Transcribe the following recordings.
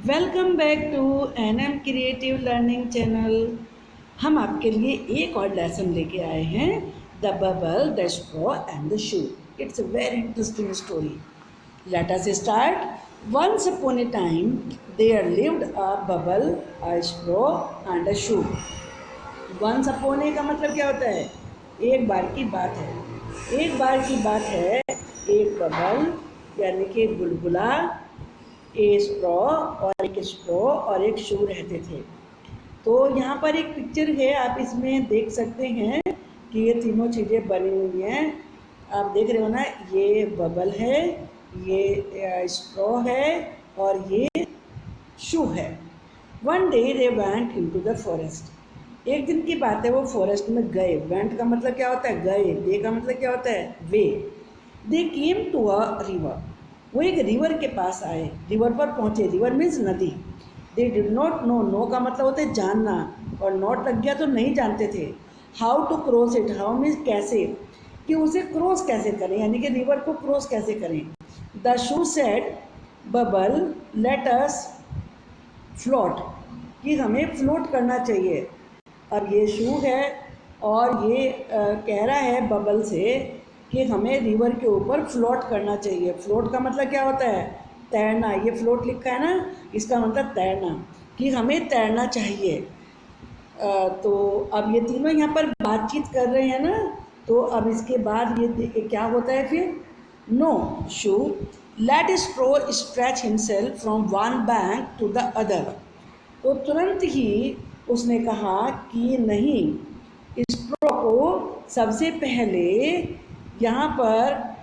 Welcome back to NM creative learning channel. हम आपके लिए एक और लेसन लेके आए हैं, the bubble, the straw and the shoe. It's a very interesting story. Let us start. Once upon a time there lived a bubble, a straw and a shoe. Once upon a का मतलब क्या होता है? एक बार की बात है। एक बार की बात है, एक बबल यानी कि बुलबुला, ए स्ट्रॉ और एक शू रहते थे। तो यहाँ पर एक पिक्चर है, आप इसमें देख सकते हैं कि ये तीनों चीज़ें बनी हुई हैं। आप देख रहे हो ना, ये बबल है, ये स्ट्रॉ है और ये शू है। One day they went into the forest. एक दिन की बात है, वो फॉरेस्ट में गए। वेंट का मतलब क्या होता है? गए। डे का मतलब क्या होता है? वे। दे केम टू अ रिवर। वो एक रिवर के पास आए, रिवर पर पहुंचे। रिवर मीन्स नदी। They did not know, no का मतलब होता है जानना, और नॉट लग गया तो नहीं जानते थे। How to cross it, how means कैसे, कि उसे क्रॉस कैसे करें, यानी कि रिवर को क्रॉस कैसे करें। The shoe said, bubble let us float, कि हमें फ्लोट करना चाहिए। अब ये शू है और ये कह रहा है बबल से कि हमें रिवर के ऊपर फ्लोट करना चाहिए। फ्लोट का मतलब क्या होता है? तैरना। ये फ्लोट लिखा है ना, इसका मतलब तैरना, कि हमें तैरना चाहिए। तो अब ये तीनों यहाँ पर बातचीत कर रहे हैं ना, तो अब इसके बाद ये क्या होता है फिर? नो शू लेट स्ट्रो stretch himself from one bank to the other. तो तुरंत ही उसने कहा कि नहीं, स्ट्रो को सबसे पहले यहाँ पर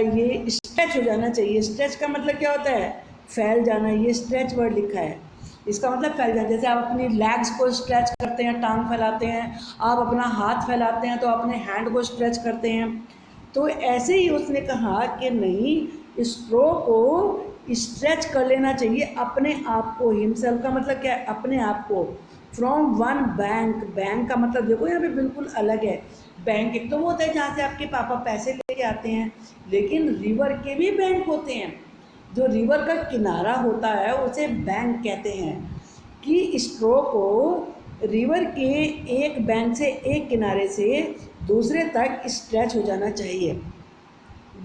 ये स्ट्रेच हो जाना चाहिए। स्ट्रेच का मतलब क्या होता है? फैल जाना। ये स्ट्रेच वर्ड लिखा है, इसका मतलब फैल जाना। जैसे आप अपनी लेग्स को स्ट्रेच करते हैं, टांग फैलाते हैं, आप अपना हाथ फैलाते हैं तो अपने हैंड को स्ट्रेच करते हैं। तो ऐसे ही उसने कहा कि नहीं, स्ट्रो को स्ट्रेच कर लेना चाहिए अपने आप को। हिमसेल्फ का मतलब क्या है? अपने आप को। फ्रॉम वन बैंक, बैंक का मतलब देखो यहाँ पे बिल्कुल अलग है। बैंक एक तो वो होता है जहाँ से आपके पापा पैसे लेके आते हैं, लेकिन रिवर के भी बैंक होते हैं। जो रिवर का किनारा होता है उसे बैंक कहते हैं। कि स्ट्रो को रिवर के एक बैंक से, एक किनारे से दूसरे तक स्ट्रेच हो जाना चाहिए।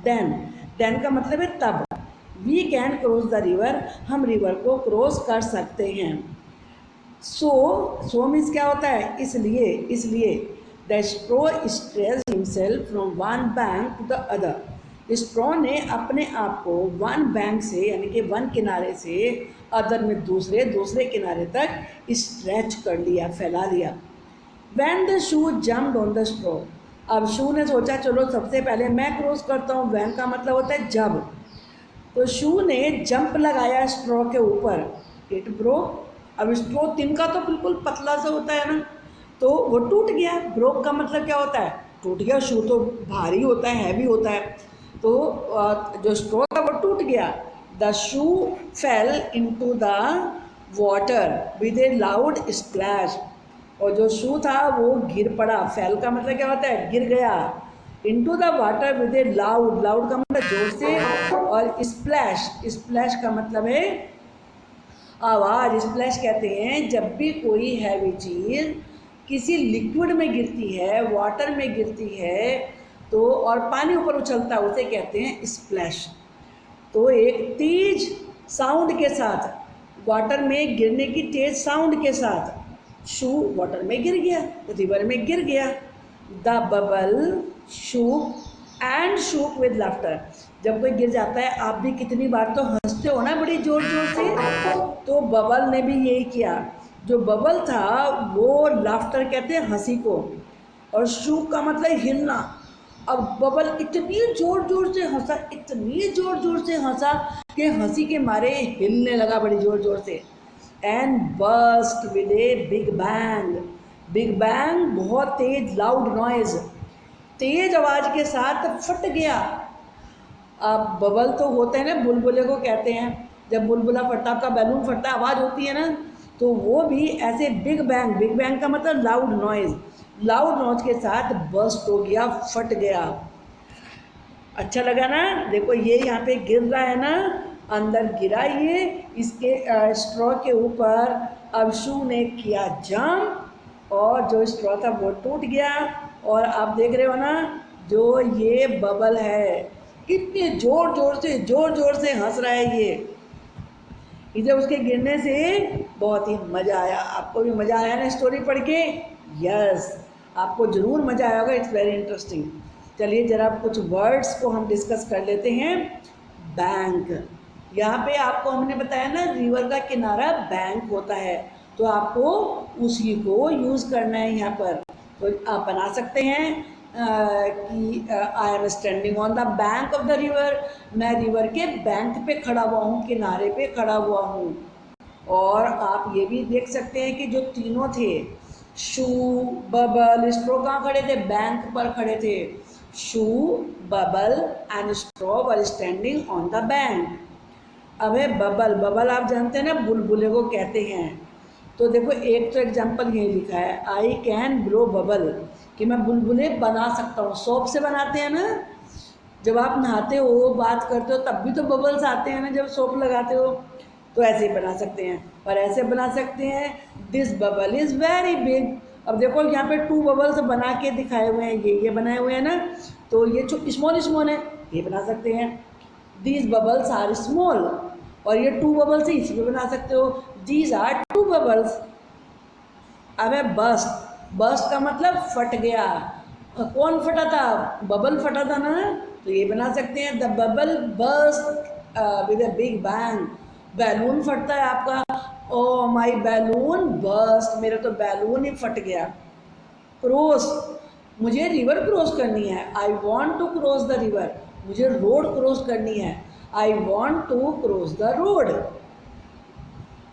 देन, देन का मतलब है तब। We can cross the river, हम रिवर को क्रॉस कर सकते हैं। सो मीन्स क्या होता है? इसलिए, इसलिए the straw stretch himself from one bank to the other. Straw ने अपने आप को वन बैंक से, यानी कि वन किनारे से, अदर में दूसरे, दूसरे किनारे तक स्ट्रेच कर लिया, फैला लिया। Then the shoe jumped on the straw. अब शू ने सोचा चलो सबसे पहले मैं क्रॉस करता हूँ। वैन का मतलब होता है जब। तो शू ने जंप लगाया स्ट्रॉ के ऊपर। It broke. अब स्ट्रॉ तिनका तो बिल्कुल पतला सा होता है ना, तो वो टूट गया। ब्रोक का मतलब क्या होता है? टूट गया। शू तो भारी होता है, हैवी होता है, तो जो स्ट्रॉ था वो टूट गया। The shoe fail into the water with A loud splash. और जो शू था वो गिर पड़ा। फेल का मतलब क्या होता है? गिर गया। Into the water with A loud, loud का मतलब जोर से, और स्प्लैश, स्प्लैश का मतलब है आवाज़। स्प्लैश कहते हैं जब भी कोई हैवी चीज़ किसी लिक्विड में गिरती है, वाटर में गिरती है, तो और पानी ऊपर उछलता है, उसे कहते हैं स्प्लैश। तो एक तेज साउंड के साथ, वाटर में गिरने की तेज साउंड के साथ शू वाटर में गिर गया, रिवर में गिर गया। The bubble shook and shook with laughter. जब कोई गिर जाता है, आप भी कितनी बार तो हंसते हो ना बड़ी जोर जोर से, तो बबल ने भी यही किया। जो बबल था वो लाफ्टर कहते हैं हंसी को, और शूक का मतलब हिलना। अब बबल इतनी जोर जोर से हंसा, इतनी जोर जोर से हंसा कि हंसी के मारे हिलने लगा बड़ी जोर जोर से। And burst with a big bang. Big bang बहुत तेज, लाउड नॉइज, तेज आवाज के साथ फट गया। अब बबल तो होते हैं ना, बुलबुले को कहते हैं। जब बुलबुला फटता, आपका बैलून फटता, आवाज़ होती है ना, तो वो भी ऐसे बिग बैंग, बिग बैंग का मतलब लाउड नॉइज, लाउड नॉइज के साथ बस्ट हो गया, फट गया। अच्छा लगा ना? देखो ये यहाँ पे गिर रहा है ना, अंदर गिरा ये इसके स्ट्रॉ के ऊपर। अब शू ने किया जंप और जो स्ट्रॉ था वो टूट गया। और आप देख रहे हो ना, जो ये बबल है कितने जोर जोर से हंस रहा है ये। इधर उसके गिरने से बहुत ही मज़ा आया। आपको भी मज़ा आया ना स्टोरी पढ़ के? यस, आपको ज़रूर मज़ा आया होगा। It's very interesting. चलिए ज़रा कुछ वर्ड्स को हम डिस्कस कर लेते हैं। बैंक, यहाँ पे आपको हमने बताया ना रिवर का किनारा बैंक होता है, तो आपको उसी को यूज़ करना है यहाँ पर। तो आप बना सकते हैं कि I am standing on the bank of the river, मैं रिवर के बैंक पे खड़ा हुआ हूँ, किनारे पे खड़ा हुआ हूँ। और आप ये भी देख सकते हैं कि जो तीनों थे, शू, बबल, स्ट्रॉ, कहाँ खड़े थे? बैंक पर खड़े थे। Shoe, bubble and straw were standing on the bank. अब है बबल, बबल आप जानते हैं ना बुलबुले को कहते हैं। तो देखो एक तो एग्जाम्पल यही लिखा है, आई कैन ब्लो बबल, कि मैं बुलबुले बना सकता हूँ। सोप से बनाते हैं ना, जब आप नहाते हो, बात करते हो, तब भी तो बबल्स आते हैं ना जब सोप लगाते हो। तो ऐसे ही बना सकते हैं, और ऐसे बना सकते हैं this bubble is very big. अब देखो यहाँ पे 2 बबल्स बना के दिखाए हुए हैं, ये बनाए हुए हैं ना, तो ये स्मॉल स्मॉल है, ये बना सकते हैं। दीज बबल्स आर स्मॉल, और ये 2 बबल्स है, इसी पे बना सकते हो, दीज आर 2 बबल्स। अब है बस्ट, बस्ट का मतलब फट गया। कौन फटा था? बबल फटा था ना, तो ये बना सकते हैं the bubble burst with a big bang. Balloon फटता है आपका, ओ माई बैलून बस्ट, मेरा तो बैलून ही फट गया। क्रॉस, मुझे रिवर क्रॉस करनी है, I want to cross the river, मुझे रोड क्रॉस करनी है, I want to cross the road.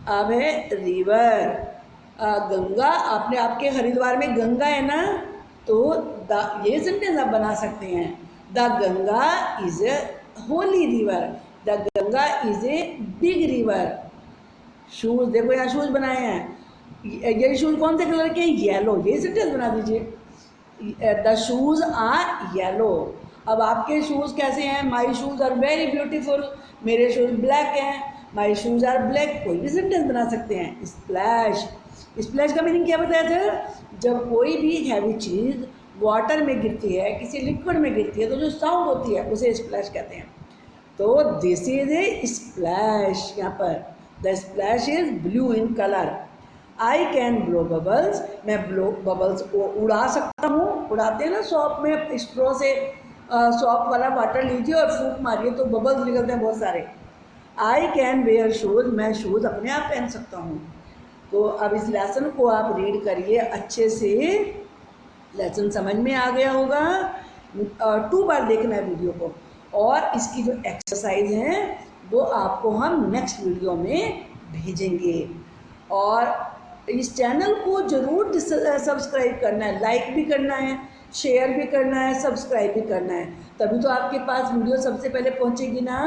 अब है रिवर, गंगा, आपने आपके हरिद्वार में गंगा है ना, तो ये सेंटेंस आप बना सकते हैं, the Ganga is a Holi river, the Ganga is a big river. Shoes, देखो यहाँ शूज बनाए हैं, ये शूज कौन से कलर के? येलो, ये सेंटेंस बना दीजिए, द शूज आर येलो। अब आपके शूज़ कैसे हैं? My shoes are very beautiful, मेरे शूज़ ब्लैक हैं, माई शूज़ आर ब्लैक। कोई भी सेंटेंस बना सकते हैं। स्प्लैश, स्प्लैश का मीनिंग क्या बताया था? जब कोई भी हैवी चीज़ वाटर में गिरती है, किसी लिक्विड में गिरती है, तो जो साउंड होती है उसे स्प्लैश कहते हैं। तो दिस इज ए स्प्लैश। यहाँ पर the splash is blue in colour. I can blow bubbles, मैं ब्लो बबल्स को उड़ा सकता हूँ। उड़ाते हैं ना सॉप में, स्ट्रॉ से सॉप वाला वाटर लीजिए और फूंक मारिए तो बबल्स निकलते हैं बहुत सारे। आई कैन वेयर शूज़, मैं शूज़ अपने आप पहन सकता हूँ। तो अब इस लेसन को आप रीड करिए अच्छे से, लेसन समझ में आ गया होगा। 2 बार देखना है वीडियो को, और इसकी जो एक्सरसाइज हैं वो आपको हम नेक्स्ट वीडियो में भेजेंगे। और इस चैनल को ज़रूर सब्सक्राइब करना है, लाइक भी करना है, शेयर भी करना है, सब्सक्राइब भी करना है, तभी तो आपके पास वीडियो सबसे पहले पहुंचेगी ना।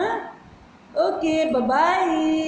Okay, bye bye.